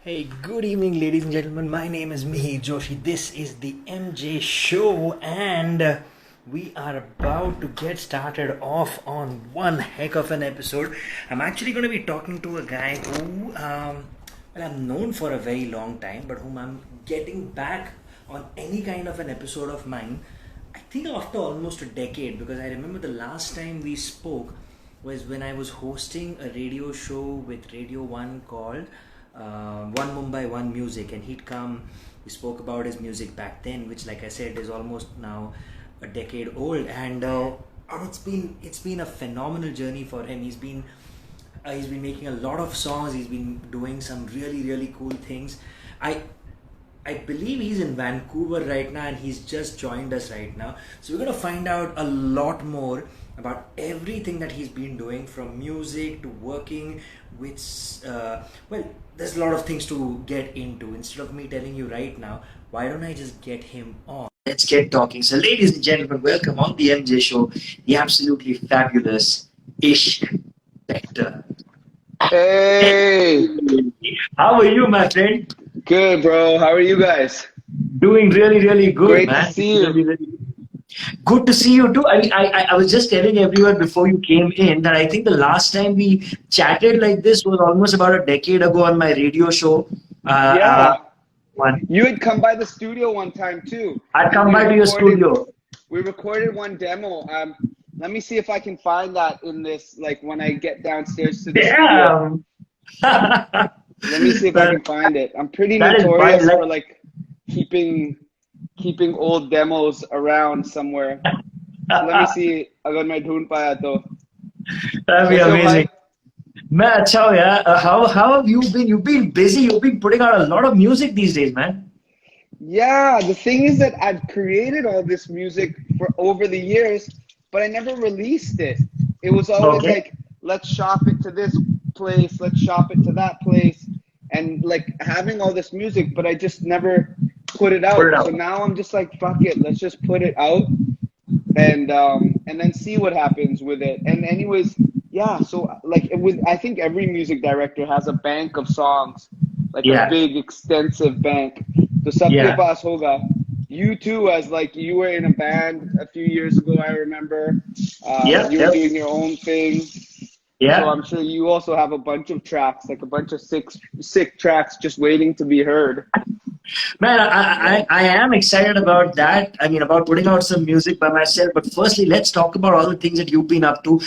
Hey, good evening, ladies and gentlemen. My name is Mihir Joshi. This is the MJ Show, and we are about to get started off on one heck of an episode. I'm actually going to be talking to a guy who, I've known for a very long time, but whom I'm getting back on any kind of an episode of mine. I think after almost a decade, because I remember the last time we spoke was when I was hosting a radio show with Radio 1 called One Mumbai, One Music, and he'd come. We spoke about his music back then, which, like I said, is almost now a decade old, and it's been a phenomenal journey for him. He's been making a lot of songs. He's been doing some really cool things. I believe he's in Vancouver right now, and he's just joined us right now. So we're gonna find out a lot more about everything that he's been doing, from music to working with. There's a lot of things to get into. Instead of me telling you right now, why don't I just get him on? Let's get talking. So, ladies and gentlemen, welcome on the MJ Show, the absolutely fabulous Ishq Bector. Hey, How are you, my friend? good, bro. How are you guys? Doing really good, Great man. to see you. Really good to see you too. I was just telling everyone before you came in that I think the last time we chatted like this was almost about a decade ago on my radio show. Yeah, One. you had come by the studio one time too. I'd come We by to your recorded, studio. we recorded one demo. Let me see if I can find that in this, like when I get downstairs to the studio. Damn. Let me see if I can find it. I'm pretty That is wild. notorious for like keeping old demos around somewhere. So let me see अगर मैं ढूंढ पाया तो. That'd be कैसे हो भाई? amazing. Man, अच्छा हो यार. How have you been? You've been busy. You've been putting out a lot of music these days, man. Yeah, the thing is that I've created all this music for over the years, but I never released it. It was always Okay. like, let's shop it to this place, let's shop it to that place, and like having all this music, but I just never put it Put it out. out. So now I'm just like, fuck it, let's just put it out and then see what happens with it. And anyways, yeah, so like it was, I think every music director has a bank of songs, like a Yeah. big extensive bank. So sabke Yeah. paas hoga. You too, as like you were in a band a few years ago, I remember. Yep. You were Yep. doing your own thing. So Yeah. I'm sure you also have a bunch of tracks, like a bunch of sick tracks just waiting to be heard. Man, I am excited about that. I mean, about putting out some music by myself. But firstly, let's talk about all the things that you've been up to.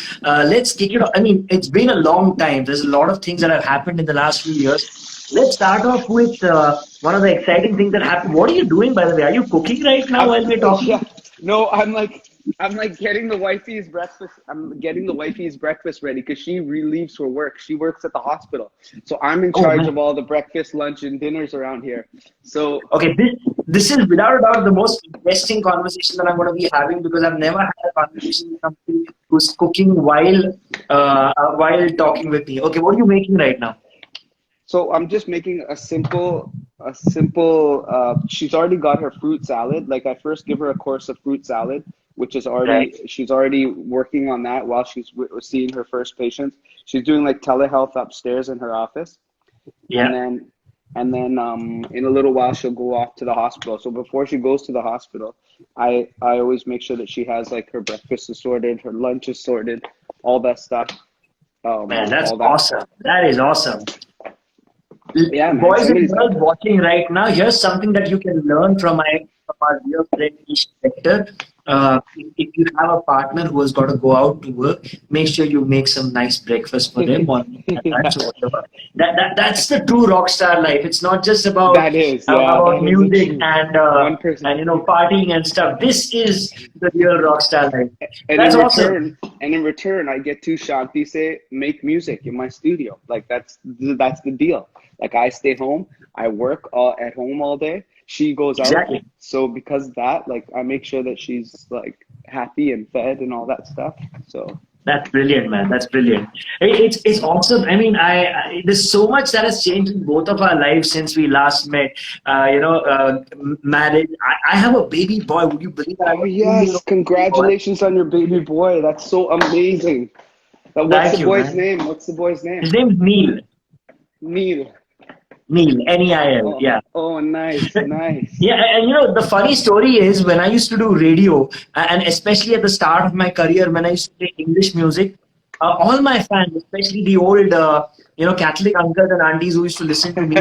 Let's kick it off. I mean, it's been a long time. There's a lot of things that have happened in the last few years. Let's start off with one of the exciting things that happened. What are you doing, by the way? Are you cooking right now I'm, while we're talking? yeah, no, I'm like getting the wifey's breakfast. I'm getting the wifey's breakfast ready because she leaves for work. She works at the hospital, so I'm in Oh, charge man. of all the breakfast, lunch, and dinners around here. So Okay, this is without a doubt the most interesting conversation that I'm going to be having, because I've never had a conversation with somebody who's cooking while talking with me. Okay, what are you making right now? So I'm just making she's already got her fruit salad. Like I first give her a course of fruit salad, which is Right. she's already working on that while she's seeing her first patients. She's doing like telehealth upstairs in her office. And Yeah. then in a little while she'll go off to the hospital. So before she goes to the hospital, I always make sure that she has like her breakfast is sorted, her lunch is sorted, all that stuff. Man, that's All that. awesome. That is awesome. Yeah, man. Boys and Somebody's girls got. watching right now, here's something that you can learn from our dear friend Ishq Bector. If you have a partner who has got to go out to work, make sure you make some nice breakfast for them or Yeah, lunch or whatever. That's the true rock star life. It's not just that is, yeah, about that is the music truth. 1%. and partying and stuff. This is the real rock star life. And That's awesome. in return, I get to Shanti say, make music in my studio. Like that's the deal. Like I stay home, I work at home all day. She goes out. Exactly. So because of that, like I make sure that she's like happy and fed and all that stuff. So That's brilliant, man. That's brilliant. It's awesome. I mean, there's so much that has changed in both of our lives since we last met. Marriage. I have a baby boy. Would you believe that I have oh a 2 year yes, old baby boy? congratulations on your baby boy. That's so amazing. But what's Thank the you, boy's man. name? What's the boy's name? His name's Neil. Neil. Neil, Neil. Oh, Yeah. oh, nice, nice. Yeah, and the funny story is when I used to do radio, and especially at the start of my career, when I used to play English music, all my fans, especially the old, Catholic uncles and aunties who used to listen to me,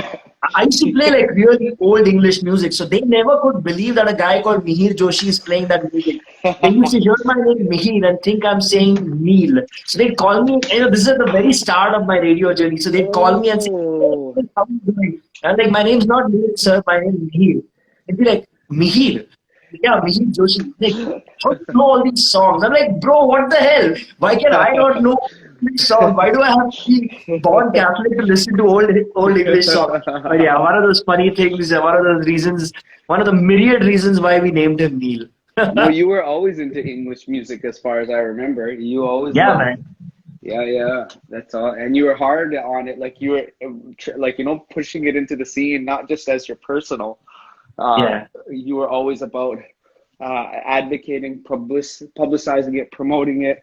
I used to play like really old English music. So they never could believe that a guy called Mihir Joshi is playing that music. They used to hear my name Mihir and think I'm saying Neil. So they'd call me, this is at the very start of my radio journey. So they'd call me and say, Oh. "Hey, how are you doing?" And I'm like, my name's not Neil, sir, my name is Mihir. They'd be like, Mihir. Yeah, Mihir Joshi. Like, how do you know all these songs? I'm like, bro, what the hell? Why can I not know English songs? Why do I have to be born Catholic to listen to old English songs? But yeah, one of those funny things, one of those reasons, one of the myriad reasons why we named him Neil. No, you were always into English music as far as I remember. You always Yeah, loved. man. Yeah, yeah, that's all. And you were hard on it, like you were, like pushing it into the scene, not just as your personal. Yeah. You were always about advocating, publicizing it, promoting it,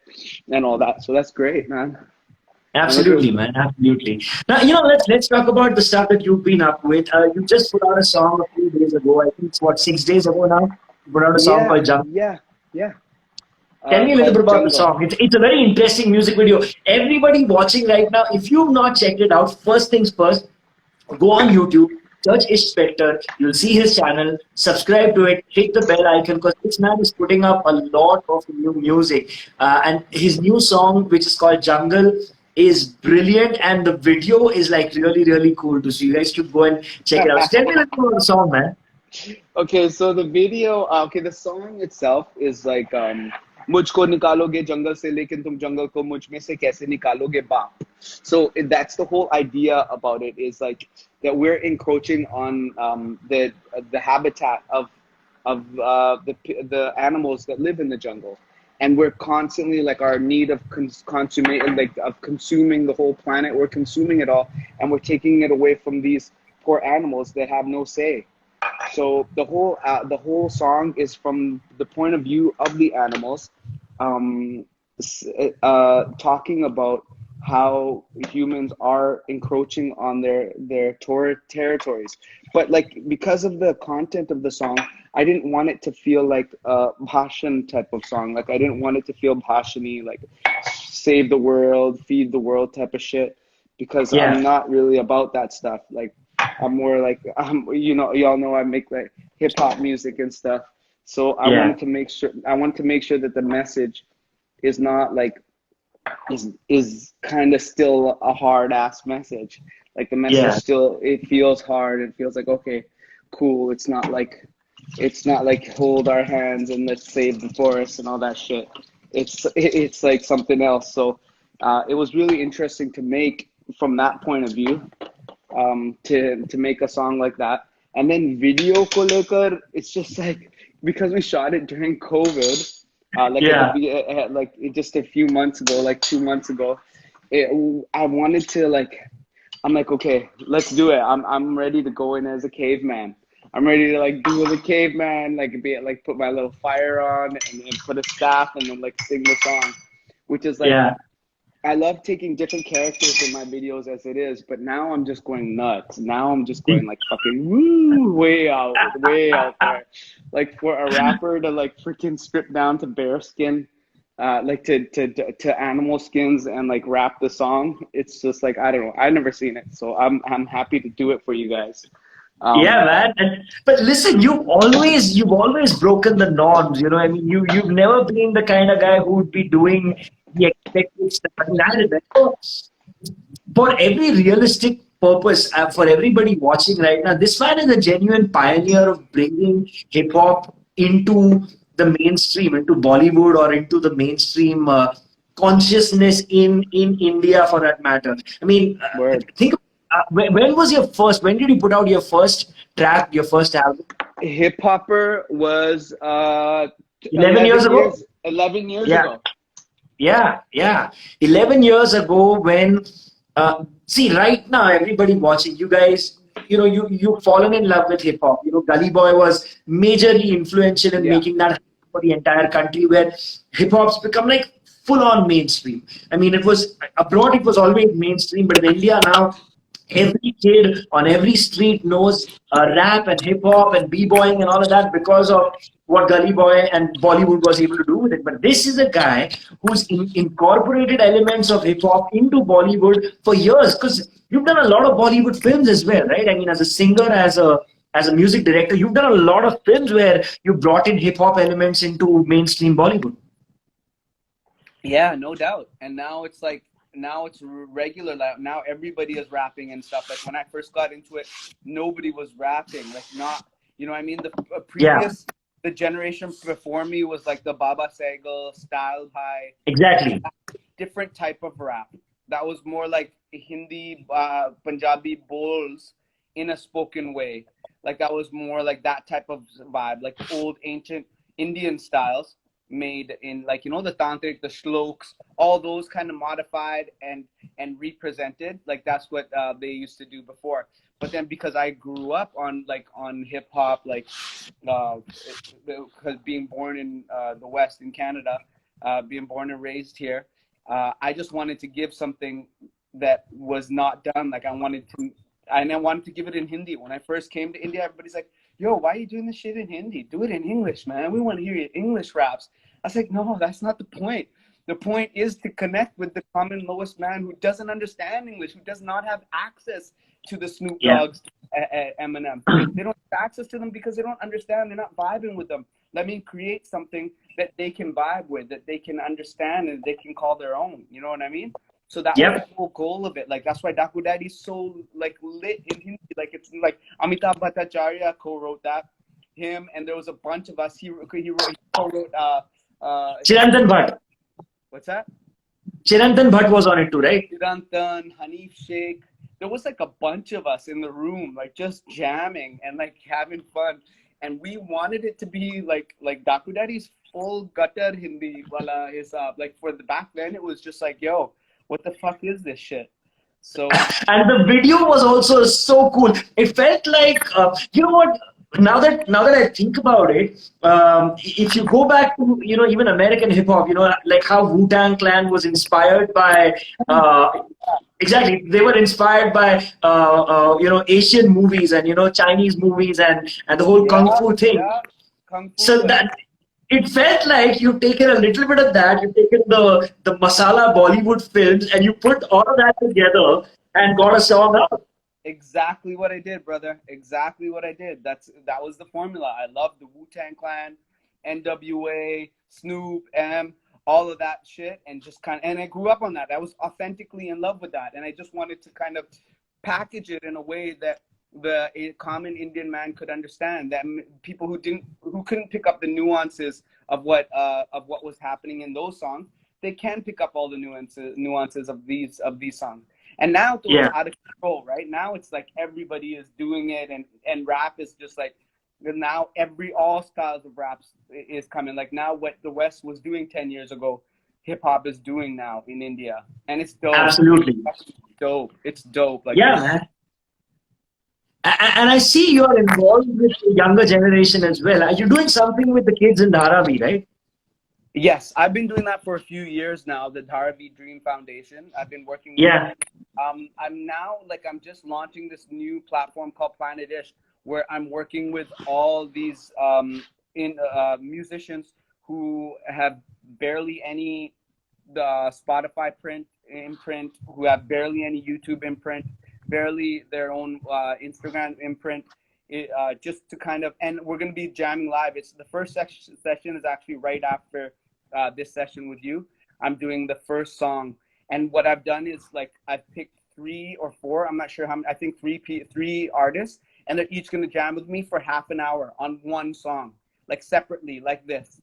and all that. So that's great, man. And look Absolutely, man. Absolutely. Now, let's talk about the stuff that you've been up with. You just put out a song a few days ago. I think it's what 6 days ago now. You put out a song yeah, called Jump. yeah, yeah. Tell me a little bit Called about the Jungle. song. It's a very interesting music video. Everybody watching right now, if you've not checked it out, first things first, go on YouTube, search Ishq Bector. You'll see his channel. Subscribe to it. Hit the bell icon because this man is putting up a lot of new music. And his new song, which is called Jungle, is brilliant. And the video is like really, really cool too. So you guys should go and check it out. So tell me a little bit about the song, man. Okay, so the video, okay, the song itself is like मुझको निकालोगे जंगल से लेकिन तुम जंगल को मुझ में से कैसे निकालोगे बाप. So that's the whole idea about it, is like that we're encroaching on the habitat of the animals that live in the jungle, and we're constantly like our need of consuming, like of consuming the whole planet. We're consuming it all, and we're taking it away from these poor animals that have no say. So the whole song is from the point of view of the animals, talking about how humans are encroaching on their territories. But like because of the content of the song, I didn't want it to feel like a bhashan type of song. Like I didn't want it to feel bhashani, like save the world, feed the world type of shit, because Yeah. I'm not really about that stuff. Like I'm more like y'all know I make like hip hop music and stuff. So I Yeah. wanted to make sure that the message is not like is kind of still a hard ass message. Like the message Yeah. still, it feels hard. It feels like, okay, cool. It's not like hold our hands and let's save the forest and all that shit. It's like something else. So it was really interesting to make from that point of view, to make a song like that. And then video ko lekar, it's just like because we shot it during COVID, like at Yeah. like just a few months ago, like 2 months ago, I wanted to like, I'm like, okay, let's do it. I'm ready to go in as a caveman. I'm ready to like do as a caveman, like be like put my little fire on and put a staff and then like sing the song, which is like Yeah. I love taking different characters in my videos as it is, but now I'm just going nuts. Now I'm just going like fucking woo, way out there. Like for a rapper to like freaking strip down to bear skin, like to animal skins and like rap the song. It's just like I don't know. I've never seen it, so I'm happy to do it for you guys. Yeah, Um, man. But listen, you've always broken the norms. I mean, you've never been the kind of guy who would be doing the expected stuff. I mean, I remember for every realistic purpose, for everybody watching right now, this man is a genuine pioneer of bringing hip hop into the mainstream, into Bollywood, or into the mainstream consciousness in India, for that matter. I mean, Word. think. When was your first? When did you put out your first track, your first album? Hip Hopper was 11 years ago. 11 years Yeah. ago. Yeah. 11 years ago when, see, right now, everybody watching, you guys, you've fallen in love with hip hop. Gully Boy was majorly influential in Yeah. making that happen for the entire country, where hip hop's become like full on mainstream. I mean, it was abroad, it was always mainstream, but in India now, every kid on every street knows rap and hip hop and b-boying and all of that because of what Gully Boy and Bollywood was able to do with it. But this is a guy who's incorporated elements of hip hop into Bollywood for years, because you've done a lot of Bollywood films as well, right? I mean, as a singer, as a music director, you've done a lot of films where you brought in hip hop elements into mainstream Bollywood. Yeah, no doubt. And now it's like, now it's regular. Like, now everybody is rapping and stuff. Like when I first got into it, nobody was rapping. Like not, you know what I mean? The Yeah, previous, the generation before me was like the Baba Sehgal, Style Bhai, exactly. different type of rap. That was more like Hindi, Punjabi bowls in a spoken way. Like that was more like that type of vibe, like old ancient Indian styles made in, like, you know, the tantric, the shloks, all those kind of modified and represented. Like that's what they used to do before. But then because I grew up on like on hip hop, like because being born in the West in Canada, being born and raised here, I just wanted to give something that was not done. Like I wanted to, and I wanted to give it in Hindi. When I first came to India, everybody's like, yo, why are you doing this shit in Hindi? Do it in English, man. We want to hear your English raps. I was like, no, that's not the point. The point is to connect with the common lowest man who doesn't understand English, who does not have access to the Snoop Yeah. Dogg's, Eminem. They don't have access to them because they don't understand. They're not vibing with them. Let me create something that they can vibe with, that they can understand, and they can call their own. You know what I mean? So that was Yep. the whole goal of it. Like that's why Daaku Daddy is so like lit in Hindi. Like it's like Amitabh Bhattacharya co-wrote that. Him, and there was a bunch of us. He co-wrote Chirantan Bhatt. what's that? Chirantan Bhatt was on it too, right? Chirantan, Hanif Sheikh. There was like a bunch of us in the room, like just jamming and like having fun. And we wanted it to be like Daaku Daddy's full gutter Hindi wala hisab. Like for the back then, it was just like, yo, what the fuck is this shit? So And the video was also so cool. It felt like, you know what? Now that I think about it, if you go back to, you know, even American hip hop, you know, like how Wu-Tang Clan was inspired by, exactly, they were inspired by you know, Asian movies and, you know, Chinese movies and the whole kung yeah, fu thing. yeah, kung fu. So that it felt like you've taken a little bit of that, you've taken the masala Bollywood films, and you put all of that together and got a song out. Exactly what I did, brother. Exactly what I did. That was the formula. I loved the Wu-Tang Clan, NWA, Snoop, M, all of that shit, and just kind of, and I grew up on that. I was authentically in love with that, and I just wanted to kind of package it in a way that the common Indian man could understand. That people who couldn't pick up the nuances of what was happening in those songs, they can pick up all the nuances of these songs. And now it's Yeah, out of control, right? Now it's like everybody is doing it, and rap is just like, now all styles of raps is coming. Like now what the West was doing 10 years ago, hip hop is doing now in India. And it's dope. absolutely. It's dope. It's dope. Like Yeah, it's man. And I see you're involved with the younger generation as well. Are you doing something with the kids in Dharavi, right? Yes, I've been doing that for a few years now, the Dharavi Dream Foundation. I've been working with Yeah, them. I'm now, like, I'm just launching this new platform called Planet Ish, where I'm working with all these musicians who have barely any the Spotify imprint, who have barely any YouTube imprint, barely their own Instagram imprint. Just to kind of, and we're going to be jamming live. It's the first session is actually right after this session with you. I'm doing the first song, and what I've done is like I've picked 3 or 4. I'm not sure how many. I think three artists, and they're each going to jam with me for half an hour on one song, like separately, like this.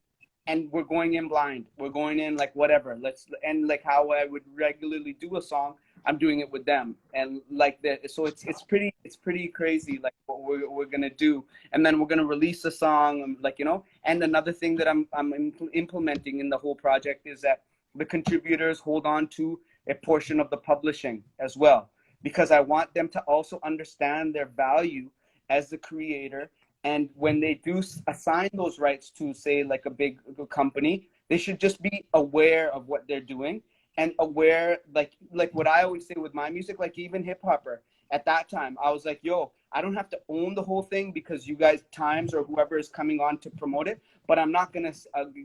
And we're going in blind. We're going in like whatever. And like how I would regularly do a song, I'm doing it with them, and like that. So it's pretty crazy, like what we're gonna do, and then we're gonna release a song, like, you know. And another thing that I'm implementing in the whole project is that the contributors hold on to a portion of the publishing as well, because I want them to also understand their value as the creator. And when they do assign those rights to, say, like a big company, they should just be aware of what they're doing, and aware, like what I always say with my music, like even HipHopper, at that time, I was like, yo, I don't have to own the whole thing because you guys, Times or whoever is coming on to promote it, but I'm not going to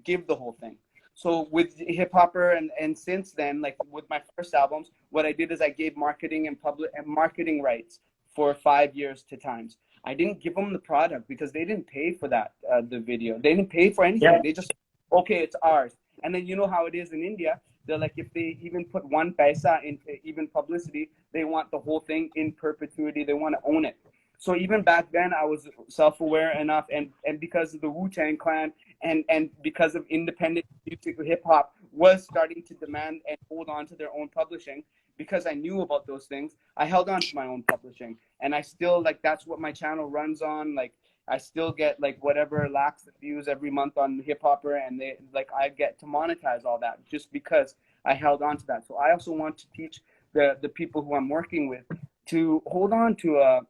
give the whole thing. So with HipHopper and since then, like with my first albums, what I did is I gave marketing and public and marketing rights for 5 years to Times. I didn't give them the product because they didn't pay for that, the video. They didn't pay for anything. Yep. They just, okay, it's ours. And then you know how it is in India. They're like, if they even put one paisa into even publicity, they want the whole thing in perpetuity. They want to own it. So even back then, I was self-aware enough, and because of the Wu-Tang Clan and because of independent music, hip-hop was starting to demand and hold on to their own publishing, because I knew about those things, I held on to my own publishing. And I still, like, that's what my channel runs on. Like, I still get, like, whatever lakhs of views every month on HipHopper, and they, like, I get to monetize all that just because I held on to that. So I also want to teach the people who I'm working with to hold on to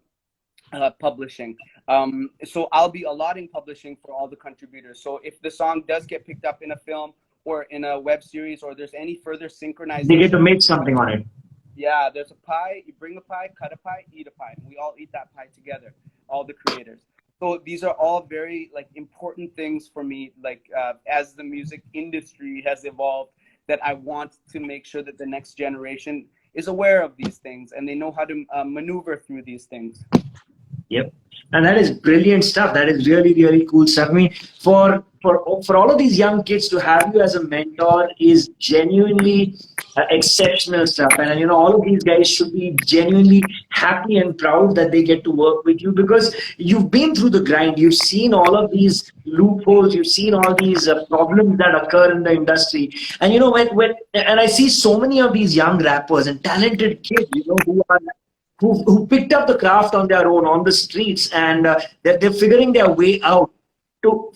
publishing. So I'll be allotting publishing for all the contributors. So if the song does get picked up in a film or in a web series, or there's any further synchronization, They get to make something on it. yeah, there's a pie. You bring a pie, cut a pie, eat a pie, and we all eat that pie together, all the creators. So these are all very, like, important things for me, like, as the music industry has evolved, that I want to make sure that the next generation is aware of these things and they know how to maneuver through these things. Yep. And that is brilliant stuff. That is really, really cool stuff. I mean, for all of these young kids to have you as a mentor is genuinely exceptional stuff. And you know, all of these guys should be genuinely happy and proud that they get to work with you, because you've been through the grind. You've seen all of these loopholes. You've seen all these problems that occur in the industry. And you know, when I see so many of these young rappers and talented kids, you know, who picked up the craft on their own on the streets, and they're figuring their way out.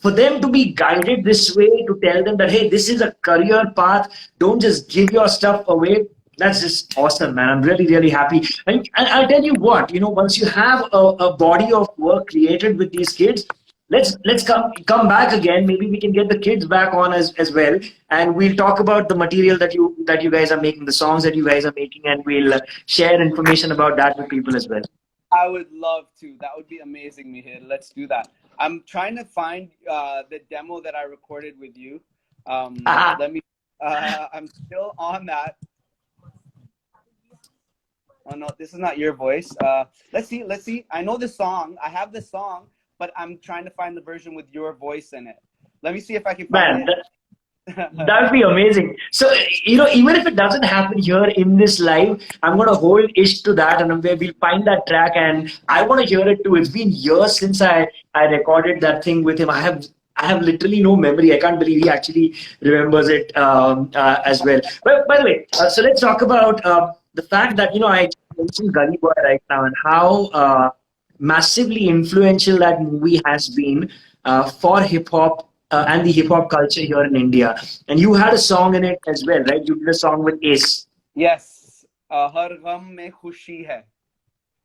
For them to be guided this way, to tell them that, hey, this is a career path, don't just give your stuff away. That's just awesome, man. I'm really, really happy. And I'll tell you what, you know, once you have a body of work created with these kids, let's come back again. Maybe we can get the kids back on as well, and we'll talk about the material that you guys are making, the songs that you guys are making, and we'll share information about that with people as well. I would love to. That would be amazing, Mihir. Let's do that. I'm trying to find the demo that I recorded with you. Let me. I'm still on that. Oh no, this is not your voice. Let's see. Let's see. I know the song. I have the song, but I'm trying to find the version with your voice in it. Let me see if I can find it. That would be amazing. So, you know, even if it doesn't happen here in this live, I'm going to hold Ishq to that, and we'll find that track, and I want to hear it too. It's been years since I recorded that thing with him. I have literally no memory. I can't believe he actually remembers it as well. But by the way, so let's talk about the fact that, you know, I mentioned Gully Boy right now, and how massively influential that movie has been for hip hop and the hip hop culture here in India. And you had a song in it as well, right? You did a song with Ace. Yes. Har Gham Mein Khushi Hai.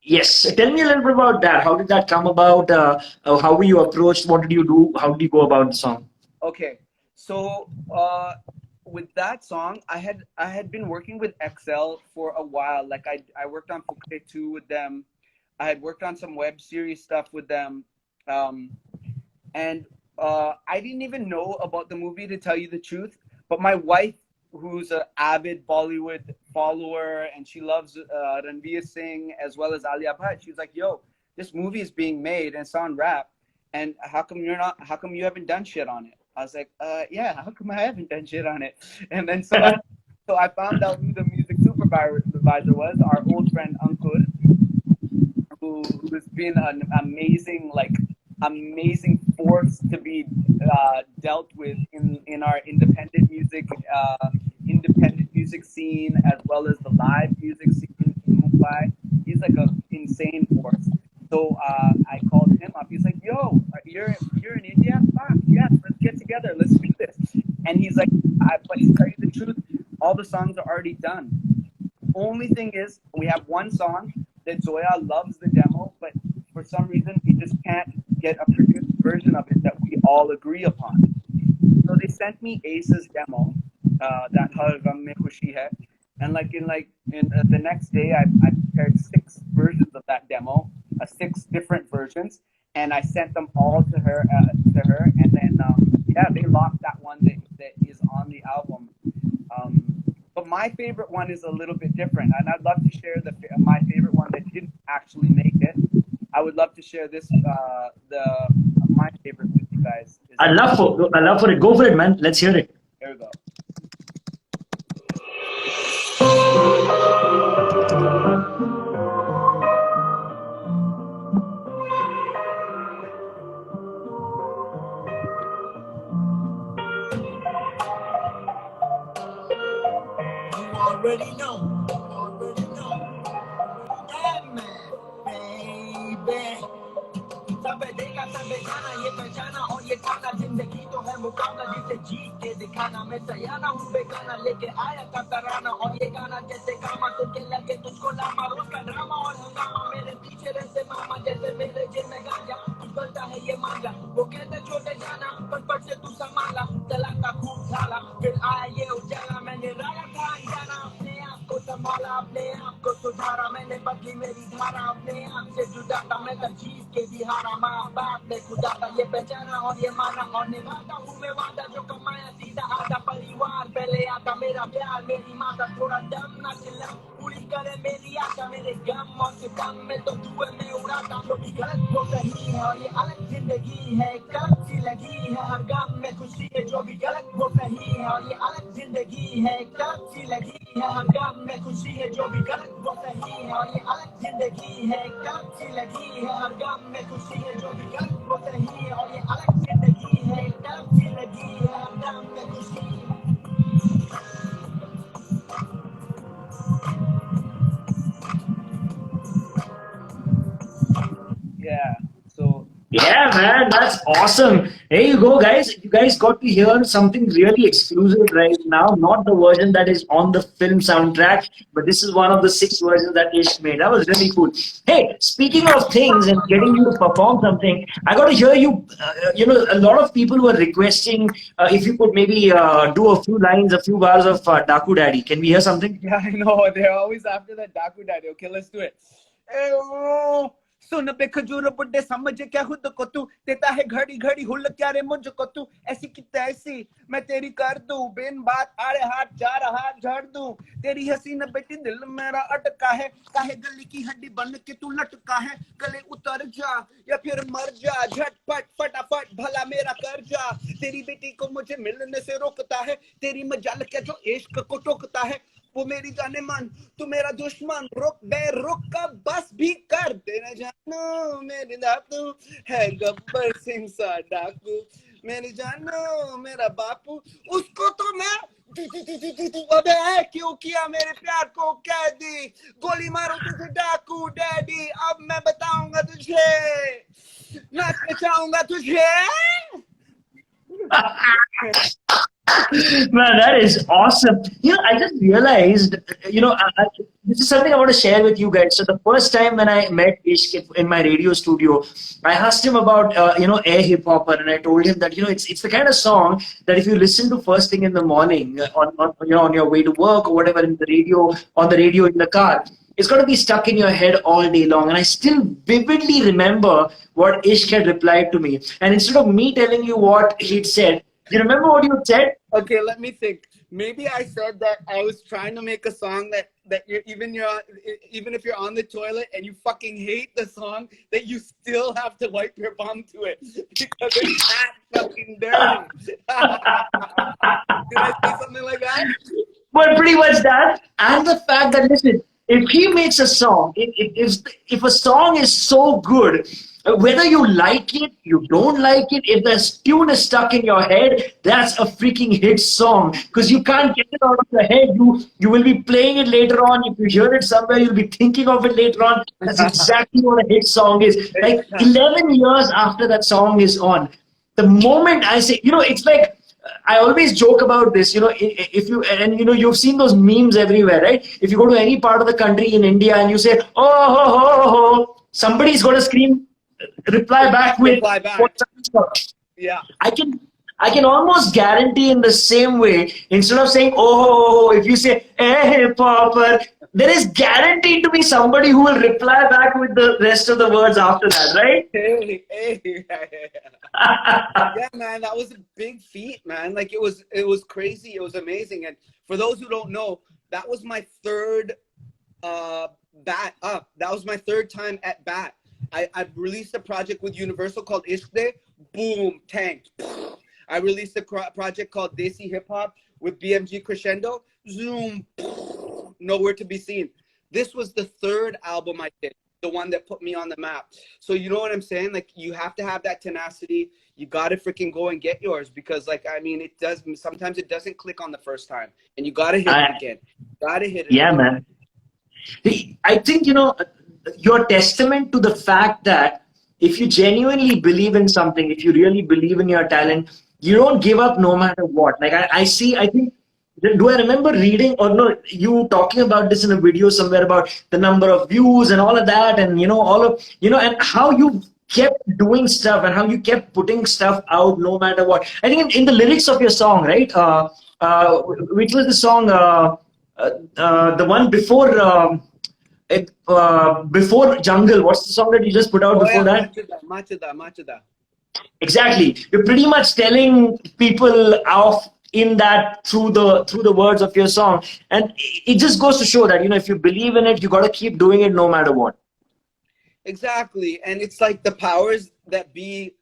Yes. Tell me a little bit about that. How did that come about? How were you approached? What did you do? How did you go about the song? Okay. So with that song, I had been working with XL for a while. Like I worked on Fukre 2 with them. I had worked on some web series stuff with them. And I didn't even know about the movie, to tell you the truth. But my wife, who's an avid Bollywood follower, and she loves Ranveer Singh as well as Alia Bhatt, she was like, yo, this movie is being made and it's on rap. And how come you haven't done shit on it? I was like, yeah, how come I haven't done shit on it? And then so I found out who the music supervisor was, our old friend Ankur, who has been an amazing force to be dealt with in our independent music scene, as well as the live music scene in Mumbai. He's like an insane force. So I called him up. He's like, yo, you're in India? Fuck, yes, let's get together. Let's do this. And he's like, but to tell you the truth, all the songs are already done. Only thing is, we have one song that Zoya loves the demo, but for some reason, we just can't get a produced version of it that we all agree upon. So they sent me Ace's demo, that Har Gham Mein Khushi Hai, and in the next day, I prepared 6 versions of that demo, 6 different versions, and I sent them all to her, and then yeah, they locked that one that is on the album. But my favorite one is a little bit different, and I'd love to share my favorite one that didn't actually make it. I would love to share this my favorite with you guys. I love for it. Go for it, man. Let's hear it. Here we go. Already know. That man, baby. सबे देगा सबे जाना ये पहचाना और ये खाना जिंदगी तो है मुकाबला जिसे जीत के दिखाना मैं सयाना हूँ बेगाना लेके आया का तराना और ये गाना जैसे कामा तुझे लगे तुझको लामा रोज का ड्रामा और हंगामा मेरे पीछे रहते मामा जैसे मेरे जेब में गांजा तू गलता है ये मांगा वो कहते छोटे जाना पर से तू संभाला चलाता खूब झाला फिर आया ये उजाला मैंने राया था जाना अपने आप को संभाला अपने आप को सुधारा मैंने बदली मेरी धारा अपने आप से जुदा था मैं तरजीह के भी हारा माँ बाप ने खुदा था ये पहचाना और ये माना और निभाता हूँ मैं वादा जो कमाया सीधा आधा परिवार पहले आता मेरा प्यार मेरी माता थोड़ा दम ना चिल्ला पूरी करे मेरी आशा मेरे गम और सितम में तो धुएं में उड़ाता जो भी गलत वो सही है और ये अलग जिंदगी है कलम सी लगी है हर गम में खुशी है जो भी गलत वो सही है और ये अलग जिंदगी है कलम सी लगी है हर गम में खुशी है जो भी गलत वो सही है और ये अलग जिंदगी है कलम सी लगी है हर गम में खुशी है जो भी गलत वो सही है और ये अलग जिंदगी है कलम सी लगी है हर गम में खुशी Yeah. So Yeah, man, that's awesome. There you go, guys. You guys got to hear something really exclusive right now. Not the version that is on the film soundtrack, but this is one of the 6 versions that Ishq made. That was really cool. Hey, speaking of things and getting you to perform something, I got to hear you. A lot of people were requesting if you could maybe do a few lines, a few bars of Daaku Daddy. Can we hear something? yeah, I know they're always after that Daaku Daddy. Okay, let's do it. सुन पे खजूर बुड्ढे समझ क्या खुद को तू देता है घड़ी घड़ी हुल क्या रे मुझको तू ऐसी की तैसी मैं तेरी कर दूं बिन बात आड़े हाथ जा रहा झाड़ दूं तेरी हसीन बेटी दिल मेरा अटका है काहे गली की हड्डी बन के तू लटका है गले उतर जा या फिर मर जा झटपट फटाफट भला मेरा कर जा तेरी बेटी को मुझे मिलने से रोकता है तेरी मजाल क्या जो इश्क को टोकता है वो मेरी जाने मन तू मेरा दुश्मन रुक बे रुक का बस भी कर देना जानो मेरी दातू है गब्बर सिंह सा डाकू मेरी जानो मेरा बापू उसको तो मैं अबे क्यों किया मेरे प्यार को कैदी गोली मारो तुझे डाकू डैडी अब मैं बताऊंगा तुझे नाचना चाहूंगा तुझे Man, that is awesome. I just realized, this is something I want to share with you guys. So the first time when I met Ishq in my radio studio, I asked him about, Aye HipHopper, and I told him that, it's the kind of song that if you listen to first thing in the morning on your way to work or whatever on the radio in the car, it's going to be stuck in your head all day long. And I still vividly remember what Ishq had replied to me. And instead of me telling you what he'd said, do you remember what you said? Okay, let me think. Maybe I said that I was trying to make a song that even if you're on the toilet and you fucking hate the song, that you still have to wipe your bum to it because it's that fucking dirty. Did I say something like that? Well, pretty much that, and the fact that listen, if he makes a song, if a song is so good, whether you like it, you don't like it, if the tune is stuck in your head, that's a freaking hit song. Because you can't get it out of your head. You will be playing it later on. If you hear it somewhere, you'll be thinking of it later on. That's exactly what a hit song is. Like 11 years after that song is on, the moment I say, it's like, I always joke about this, if you've seen those memes everywhere, right? If you go to any part of the country in India and you say, oh, ho, ho, ho, somebody's going to scream, reply back with, what's up? Yeah. I can almost guarantee in the same way, instead of saying, oh, ho, ho, ho, if you say, hey, HipHopper, there is guaranteed to be somebody who will reply back with the rest of the words after that, right? Hey. Yeah, man, that was a big feat, man. Like it was crazy. It was amazing. And for those who don't know, that was my third bat up. That was my third time at bat. I released a project with Universal called Ishq Bector. Boom, tanked. I released a project called Desi Hip Hop with BMG Crescendo. Zoom, nowhere to be seen. This was the third album I did, the one that put me on the map. So you know what I'm saying? Like you have to have that tenacity. You got to freaking go and get yours because, like, I mean, it does. Sometimes it doesn't click on the first time, and you got to hit it again. Got to hit it. Yeah, again. man. I think, you're testament to the fact that if you genuinely believe in something, if you really believe in your talent, you don't give up no matter what. Like I think, do I remember reading or no, you talking about this in a video somewhere about the number of views and all of that and, and how you kept doing stuff and how you kept putting stuff out no matter what. I think in the lyrics of your song, right? Which was the song, the one before, before Jungle. What's the song that you just put out before that? Machada. Exactly. You're pretty much telling people off in that through the words of your song, and it just goes to show that if you believe in it, you got to keep doing it no matter what. Exactly, and it's like the powers that be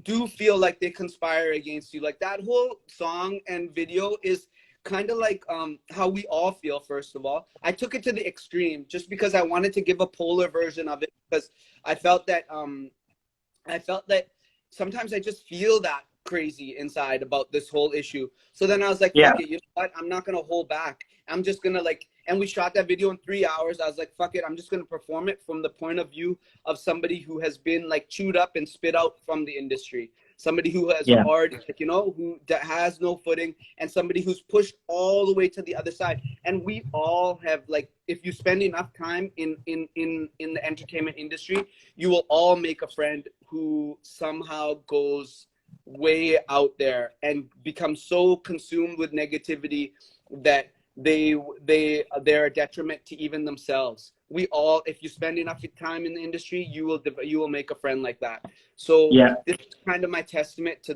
do feel like they conspire against you. Like that whole song and video is kind of like how we all feel. First of all, I took it to the extreme just because I wanted to give a polar version of it because I felt that sometimes I just feel that crazy inside about this whole issue. So then I was like, fuck it, you know what? I'm not gonna hold back. I'm just gonna and we shot that video in 3 hours. I was like, fuck it, I'm just gonna perform it from the point of view of somebody who has been like chewed up and spit out from the industry. Somebody who has hard, who has no footing, and somebody who's pushed all the way to the other side. And we all have, like, if you spend enough time in the entertainment industry, you will all make a friend who somehow goes way out there and become so consumed with negativity that they're a detriment to even themselves. We all, if you spend enough time in the industry, you will make a friend like that. So this is kind of my testament to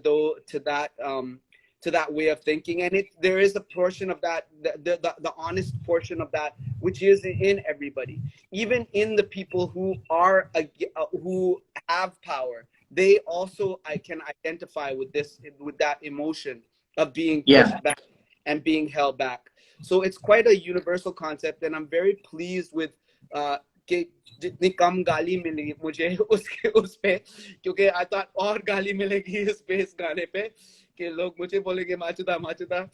that way of thinking. And there is a portion of that, the honest portion of that, which is in everybody, even in the people who are who have power. They also, I can identify with that emotion of being pushed back and being held back. So it's quite a universal concept, and I'm very pleased with कि जितनी कम गाली मिली मुझे उस पे, क्योंकि I thought और गाली मिलेगी इस गाने पे कि लोग मुझे बोलेंगे माचुदा.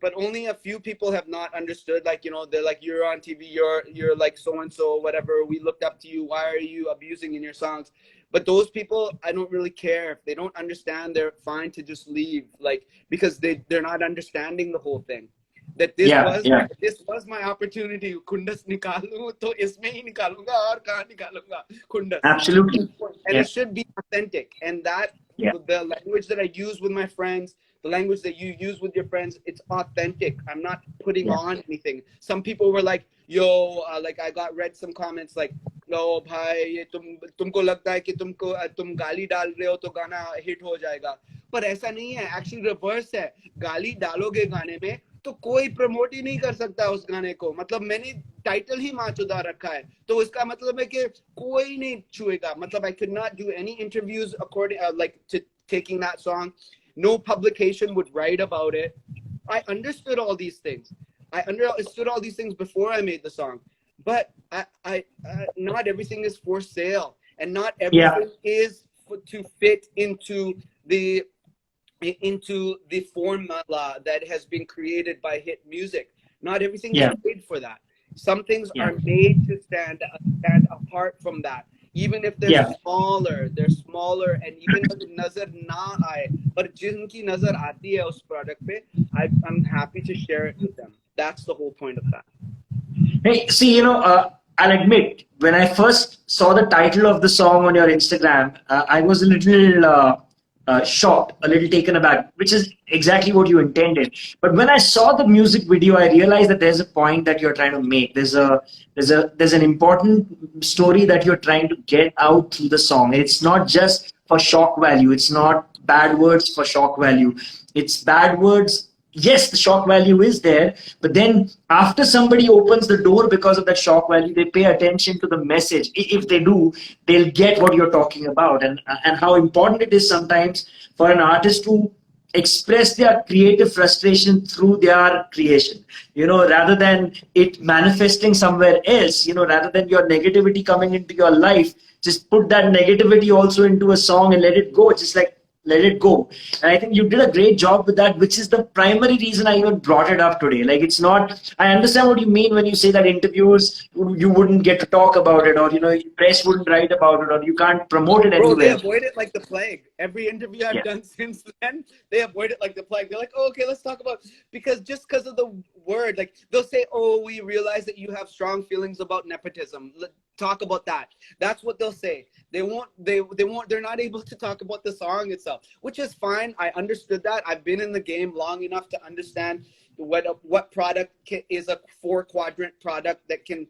But only a few people have not understood. Like, they're like, you're on TV, you're like so and so, whatever. We looked up to you. Why are you abusing in your songs? But those people, I don't really care. If they don't understand, they're fine to just leave. Like, because they're not understanding the whole thing. That this was my opportunity. Kundas nikalu, to isme hi nikalunga aur kahan nikalunga. Kundas. Absolutely. And it should be authentic. And that the language that I use with my friends, the language that you use with your friends, it's authentic. I'm not putting on anything. Some people were like, yo, like I read some comments like, no bhai, tumko lagta hai ki tum gali dal rahe ho to gana hit ho jayega. But ऐसा नहीं है. Actually reverse है. गाली डालोगे गाने में तो कोई प्रमोट ही नहीं कर सकता उस गाने को. मतलब मैंने टाइटल ही माचुदा रखा है, तो इसका मतलब है कि कोई नहीं छुएगा. मतलब I could not do any interviews according like to taking that song. No publication would write about it. I understood all these things. I understood all these things before I made the song. But I not everything is for sale, and not everything is to fit into the formula that has been created by hit music. Not everything is made for that. Some things are made to stand apart from that. Even if they're smaller, and even if nazar na aaye, but jinki nazar aati hai us product pe, I'm happy to share it with them. That's the whole point of that. Hey, see, I'll admit, when I first saw the title of the song on your Instagram, I was a little shocked, a little taken aback, which is exactly what you intended. But when I saw the music video, I realized that there's a point that you're trying to make. There's an important story that you're trying to get out through the song. It's not just for shock value. It's not bad words for shock value. It's bad words. Yes, the shock value is there, but then after somebody opens the door because of that shock value, they pay attention to the message. If they do, they'll get what you're talking about, and how important it is sometimes for an artist to express their creative frustration through their creation, rather than it manifesting somewhere else, rather than your negativity coming into your life, just put that negativity also into a song and let it go, just like let it go. And I think you did a great job with that, which is the primary reason I even brought it up today. Like, it's not, I understand what you mean when you say that interviews, you wouldn't get to talk about it, or, press wouldn't write about it, or you can't promote it Bro, they anywhere. avoid it like the plague. Every interview I've done since then, they avoid it like the plague. They're like, oh, okay, let's talk about, because of the word, like they'll say, oh, we realize that you have strong feelings about nepotism. Talk about that. That's what they'll say. They're not able to talk about the song itself, which is fine. I understood that. I've been in the game long enough to understand what product is a 4-quadrant product that can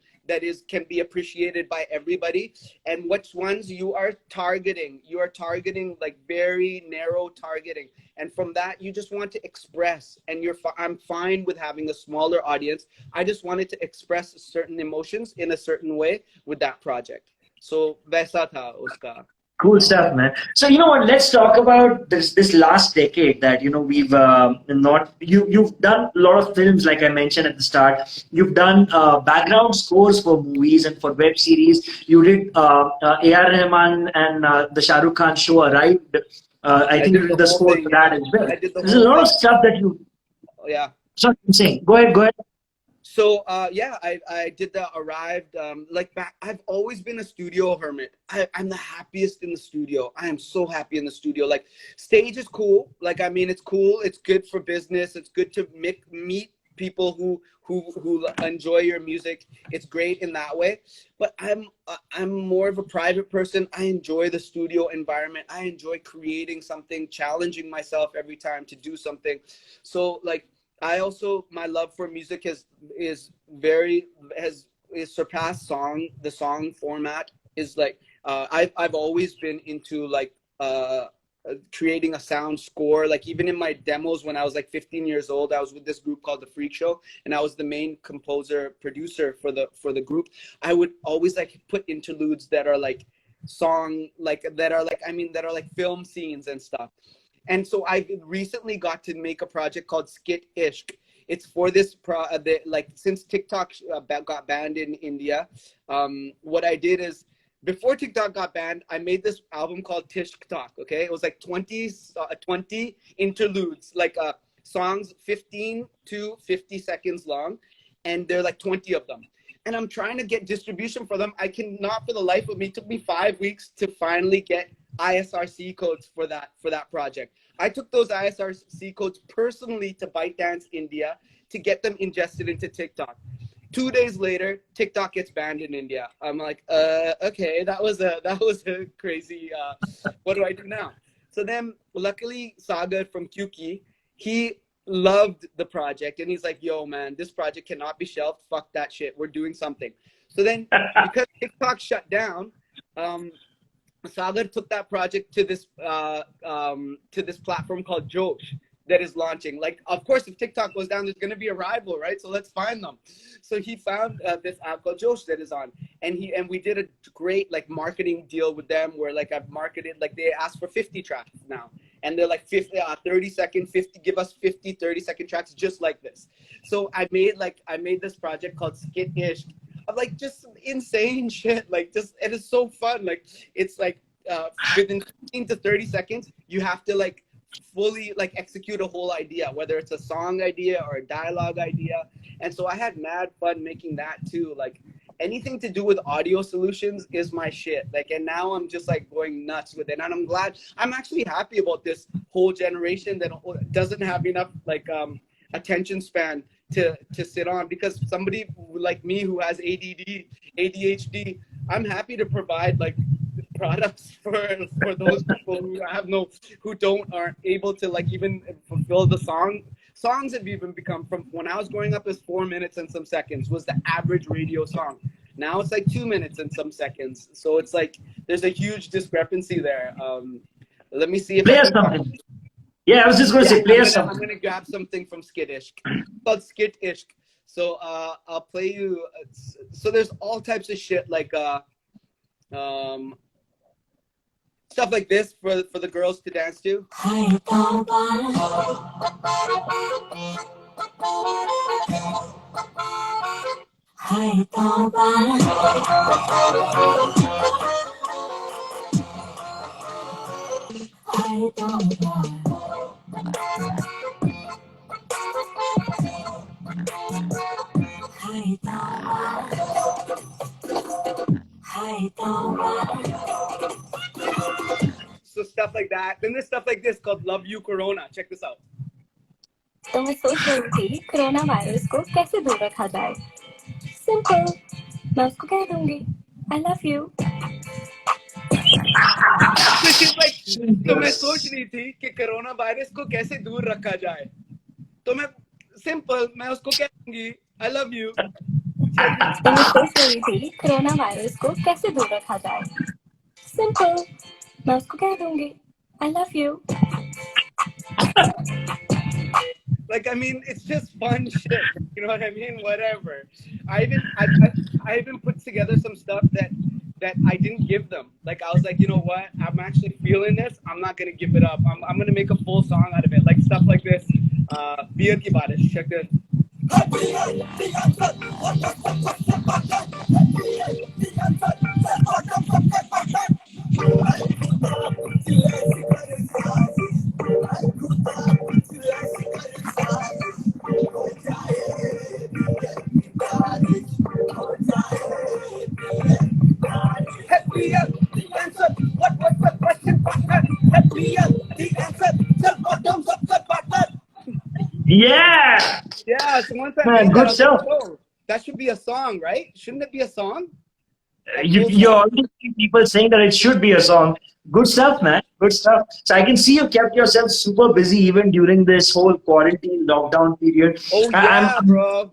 be appreciated by everybody, and which ones you are targeting. You are targeting like very narrow targeting, and from that you just want to express. And I'm fine with having a smaller audience. I just wanted to express certain emotions in a certain way with that project. So वैसा था उसका. Cool stuff, man. So you know what? Let's talk about this last decade that we've not you've done a lot of films, like I mentioned at the start. You've done background scores for movies and for web series. You did A.R. Rahman and the Shah Rukh Khan show Arrived. I think you did the score for that as well. There's a lot of stuff that you. Oh, yeah. Sorry, I'm saying. Go ahead. So yeah, I did the Arrived. I've always been a studio hermit. I'm the happiest in the studio. I am so happy in the studio. Like, stage is cool. Like, I mean, it's cool. It's good for business. It's good to meet people who enjoy your music. It's great in that way. But I'm more of a private person. I enjoy the studio environment. I enjoy creating something, challenging myself every time to do something. So like, my love for music has surpassed song. The song format is like, I've always been into like creating a sound score. Like, even in my demos when I was like 15 years old, I was with this group called The Freak Show, and I was the main composer producer for the group. I would always like put interludes that are like that are like film scenes and stuff. And so I recently got to make a project called Skit Ishq. It's for this since TikTok got banned in India. What I did is, before TikTok got banned, I made this album called Tishk Talk. Okay, it was like 20 interludes, like songs 15 to 50 seconds long, and there are like 20 of them. And I'm trying to get distribution for them. I cannot, for the life of me. It took me 5 weeks to finally get ISRC codes for that project. I took those ISRC codes personally to ByteDance India to get them ingested into TikTok. 2 days later, TikTok gets banned in India. I'm like, okay, that was a crazy. What do I do now? So then, luckily, Sagar from Kyuki, he loved the project, and he's like, yo, man, this project cannot be shelved. Fuck that shit. We're doing something. So then, because TikTok shut down, Sagar took that project to this platform called Josh that is launching. Like, of course, if TikTok goes down, there's going to be a rival, right? So let's find them. So he found this app called Josh that is on, and we did a great like marketing deal with them where like I've marketed, like they asked for 50 tracks now, and they're like 30 second, 50, give us 50 30-second tracks just like this. So I made this project called Skit Ishq, of like just insane shit, like just, it is so fun. Like, it's like within 15 to 30 seconds you have to like fully like execute a whole idea, whether it's a song idea or a dialogue idea. And so I had mad fun making that too. Like, anything to do with audio solutions is my shit. Like, and now I'm just like going nuts with it, and I'm glad, I'm actually happy about this whole generation that doesn't have enough like attention span to sit on, because somebody like me who has ADHD, I'm happy to provide like products for those people who aren't able to like even fulfill the song. Songs have even become, from when I was growing up, is 4 minutes and some seconds was the average radio song. Now it's like 2 minutes and some seconds. So it's like there's a huge discrepancy there. Let me see if Play I us can find. something. Yeah, I was just going to say, play us I'm something. gonna grab something from Skit Ishq. It's called Skit Ishq. So I'll play you. So there's all types of shit like stuff like this for the girls to dance to. So stuff like that. Then there's stuff like this called Love You Corona. Check this out. तो मैं सोच रही थी corona virus को कैसे दूर रखा जाए. सिंपल, मैं उसको कह दूंगी I love you. So she's like, तो मैं सोच रही थी कि कोरोना वायरस को कैसे दूर रखा जाए. तो मैं सिंपल, मैं उसको कह दूंगी I love you. तो मैं सोच रही थी कोरोना वायरस को कैसे दूर रखा जाए. सिंपल, मैं उसको कह दूंगी I love you. Like, I mean, it's just fun shit. You know what I mean? Whatever. I even put together some stuff that I didn't give them. Like, I was like, you know what? I'm actually feeling this. I'm not gonna give it up. I'm gonna make a full song out of it. Like stuff like this. Beer ki barish. Check this. Yeah! Yeah, so once I Man, made that, good I was like, stuff. oh, that should be a song, right? Shouldn't it be a song? You're already seeing people saying that it should be a song. Good stuff, man. Good stuff. So I can see you kept yourself super busy even during this whole quarantine lockdown period. Oh yeah, bro.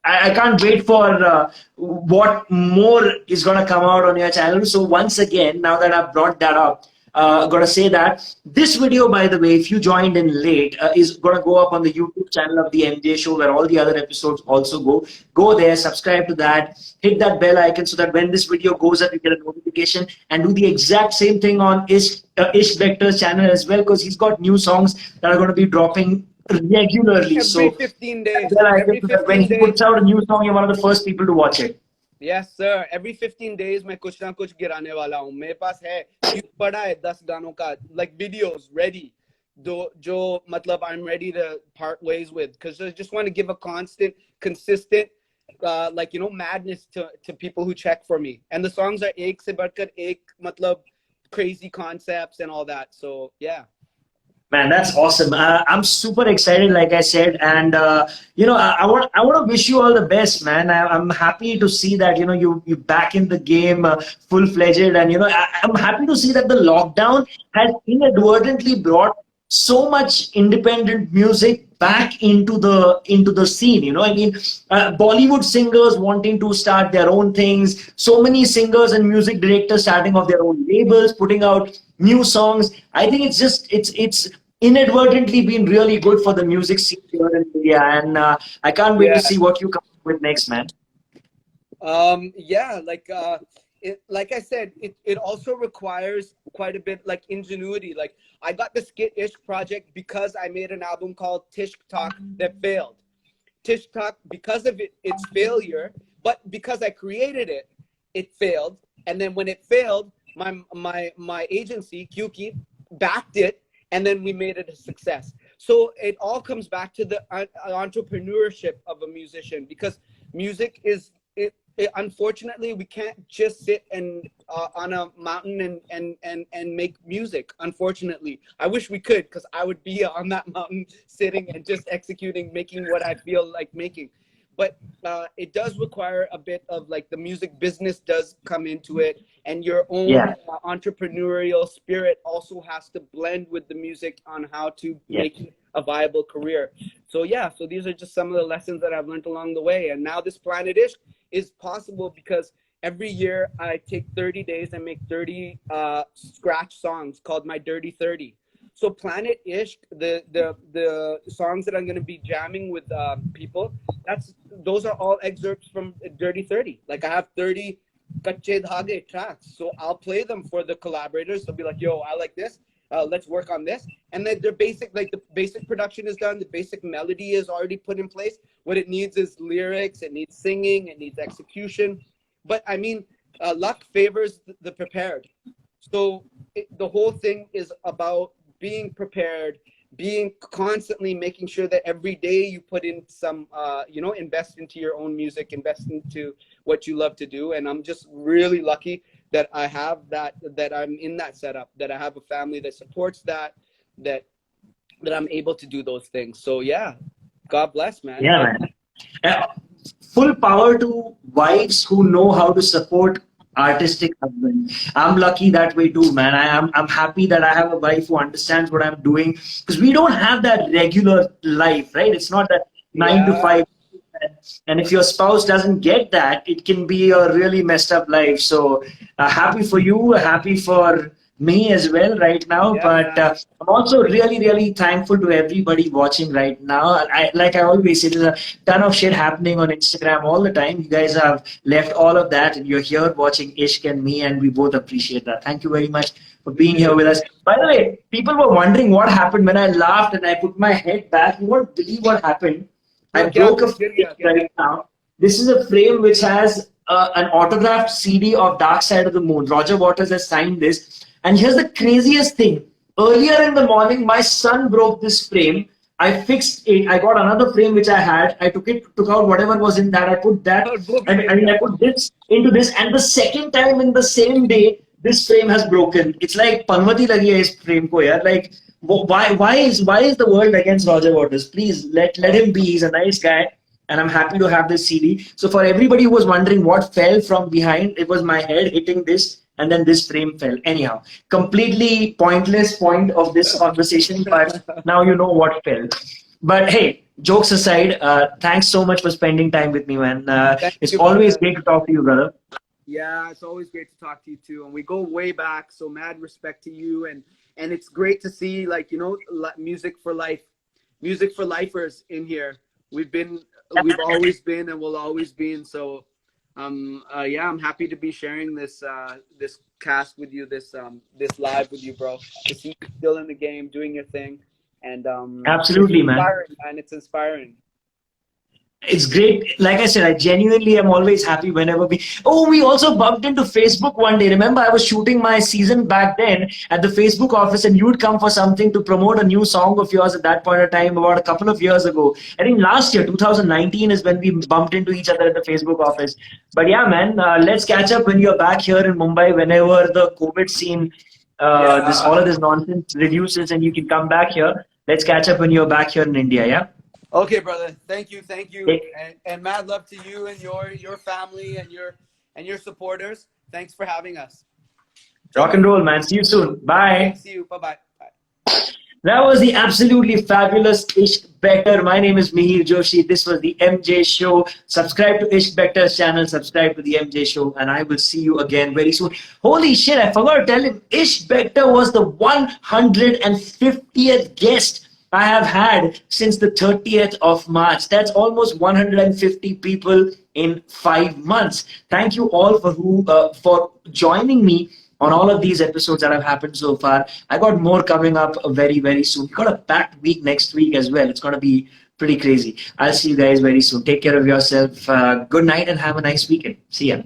I can't wait for what more is going to come out on your channel. So once again, now that I've brought that up, going to say that this video, by the way, if you joined in late, is going to go up on the YouTube channel of the MJ Show, where all the other episodes also go. Go there, subscribe to that, hit that bell icon so that when this video goes up, you get a notification, and do the exact same thing on Ishq Bector's channel as well, because he's got new songs that are going to be dropping regularly. Every 15 days. Every 15 when he puts out a new song, you're one of the first people to watch it. Yes, sir. Every 15 days, मैं कुछ ना कुछ गिराने वाला हूँ. मेरे पास है क्यों पड़ा है 10 गानों का, like videos ready. जो मतलब I'm ready to part ways with, because I just want to give a consistent, like, you know, madness to people who check for me. And the songs are एक से बढ़कर एक, मतलब crazy concepts and all that. So yeah. Man, that's awesome. I'm super excited, like I said, and you know, I want to wish you all the best, man. I'm happy to see that, you know, you back in the game full fledged, and you know, I'm happy to see that the lockdown has inadvertently brought so much independent music back into the scene. You know, I mean, Bollywood singers wanting to start their own things, so many singers and music directors starting off their own labels, putting out new songs. I think it's inadvertently been really good for the music scene here in India, and I can't wait to see what you come up with next, man. Yeah, like I said, it also requires quite a bit, like, ingenuity. Like, I got the Skit Ishq project because I made an album called Tishk Talk that failed. Tishk Talk, because of its failure, but because I created it, it failed. And then when it failed, my agency, Kyuki, backed it, and then we made it a success. So it all comes back to the entrepreneurship of a musician, because music is, unfortunately, we can't just sit and on a mountain and make music. Unfortunately, I wish we could, because I would be on that mountain sitting and just executing, making what I feel like making. but it does require a bit of like the music business does come into it, and your own entrepreneurial spirit also has to blend with the music on how to make it a viable career. So so these are just some of the lessons that I've learned along the way. And now this Planet Ishq is possible because every year I take 30 days and make 30 scratch songs called my Dirty 30. So Planet Ishq, the songs that I'm going to be jamming with people, those are all excerpts from Dirty 30. Like I have 30 Kache Dhage tracks. So I'll play them for the collaborators. They'll be like, yo, I like this. Let's work on this. And then the basic production is done. The basic melody is already put in place. What it needs is lyrics. It needs singing. It needs execution. But I mean, luck favors the prepared. So the whole thing is about being prepared, being constantly making sure that every day you put in some, invest into your own music, invest into what you love to do. And I'm just really lucky that I have that I'm in that setup, that I have a family that supports that I'm able to do those things. So yeah, God bless, man. Yeah, man. Full power to wives who know how to support artistic husband. I'm lucky that way too, man. I'm happy that I have a wife who understands what I'm doing, because we don't have that regular life, right? It's not that 9 to 5. And if your spouse doesn't get that, it can be a really messed up life. So happy for you, happy for me as well right now. But I'm also really, really thankful to everybody watching right now. Like I always say, there's a ton of shit happening on Instagram all the time. You guys have left all of that and you're here watching Ishq and me, and we both appreciate that. Thank you very much for being here with us. By the way, people were wondering what happened when I laughed and I put my head back. You won't believe what happened. I broke a frame right now. This is a frame which has an autographed CD of Dark Side of the Moon. Roger Waters has signed this. And here's the craziest thing. Earlier in the morning, my son broke this frame. I fixed it. I got another frame which I had. I took out whatever was in that. I put that, I put this into this. And the second time in the same day, this frame has broken. It's like Panvati lagi hai is frame ko yaar. Like, why is the world against Roger Waters? Please let him be. He's a nice guy. And I'm happy to have this CD. So for everybody who was wondering what fell from behind, it was my head hitting this, and then this frame fell. Anyhow, completely pointless point of this conversation, but now you know what fell. But hey, jokes aside, thanks so much for spending time with me, man. It's always great to talk to you, brother. Yeah, it's always great to talk to you too. And we go way back, so mad respect to you. And it's great to see, like, music for life, music for lifers in here. We've always been and will always be. And so I'm happy to be sharing this this cast with you, this live with you, bro. To see you still in the game, doing your thing. And absolutely, man. It's inspiring. It's great. Like I said, I genuinely am always happy whenever we also bumped into Facebook one day. Remember, I was shooting my season back then at the Facebook office, and you'd come for something to promote a new song of yours at that point of time, about a couple of years ago. I think last year, 2019, is when we bumped into each other at the Facebook office. But yeah, man, let's catch up when you're back here in Mumbai, whenever the COVID scene, all of this nonsense reduces and you can come back here. Let's catch up when you're back here in India, yeah? Okay, brother. Thank you. And mad love to you and your family and your supporters. Thanks for having us. Rock and roll, man. See you soon. Bye. Okay, see you. Bye-bye. Bye. That was the absolutely fabulous Ishq Bector. My name is Mihir Joshi. This was the MJ Show. Subscribe to Ishq Bector's channel. Subscribe to the MJ Show. And I will see you again very soon. Holy shit, I forgot to tell him. Ishq Bector was the 150th guest I have had since the 30th of March. That's almost 150 people in 5 months. Thank you all for joining me on all of these episodes that have happened so far. I got more coming up very, very soon. We got a packed week next week as well. It's going to be pretty crazy. I'll see you guys very soon. Take care of yourself. Good night and have a nice weekend. See ya.